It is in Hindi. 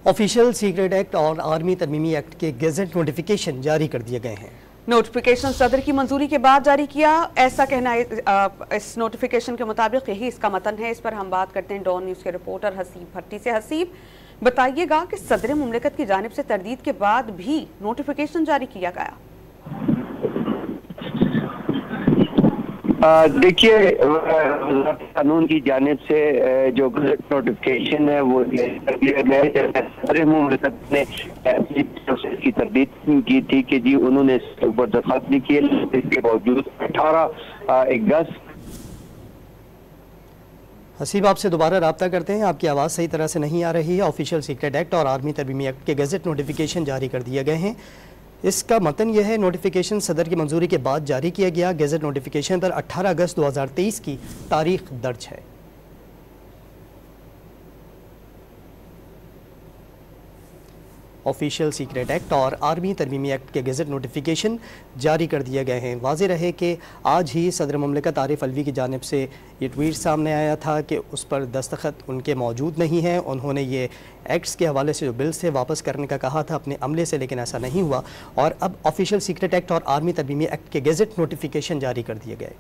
ऑफिशियल सीक्रेट एक्ट और आर्मी तरमीमी एक्ट के गेजेट नोटिफिकेशन जारी कर दिए गए हैं। नोटिफिकेशन सदर की मंजूरी के बाद जारी किया, ऐसा कहना है। इस नोटिफिकेशन के मुताबिक यही इसका मतन है। इस पर हम बात करते हैं डॉन न्यूज़ के रिपोर्टर हसीब भट्टी से। हसीब, बताइएगा कि सदर मुमलिकत की जानिब से तरदीद के बाद भी नोटिफिकेशन जारी किया गया। देखिए, कानून की जानिब से जो नोटिफिकेशन है वो सदर मुमलिकत ने प्रोसेस की तरदीद की थी कि जी उन्होंने इसके ऊपर दरखास्त नहीं की। इसके बावजूद 18 अगस्त। हसीब, आपसे दोबारा रब्ता करते हैं, आपकी आवाज़ सही तरह से नहीं आ रही है। ऑफिशियल सीक्रेट एक्ट और आर्मी तरमीमी एक्ट के गेजेट नोटिफिकेशन जारी कर दिए गए हैं। इसका मतन यह है, नोटिफिकेशन सदर की मंजूरी के बाद जारी किया गया। गेजेट नोटिफिकेशन पर 18 अगस्त 2023 की तारीख दर्ज है। ऑफिशियल सीक्रेट एक्ट और आर्मी तरमीमी एक्ट के गेजेट नोटिफिकेशन जारी कर दिए गए हैं। वाज़ेह रहे कि आज ही सदर मुमलिकत आरिफ अलवी की जानिब से ये ट्वीट सामने आया था कि उस पर दस्तखत उनके मौजूद नहीं हैं। उन्होंने ये एक्ट्स के हवाले से जो बिल्स थे वापस करने का कहा था अपने अमले से, लेकिन ऐसा नहीं हुआ और अब ऑफिशियल सीक्रेट एक्ट और आर्मी तरमीमी एक्ट के गेजेट नोटिफिकेशन जारी कर दिए गए।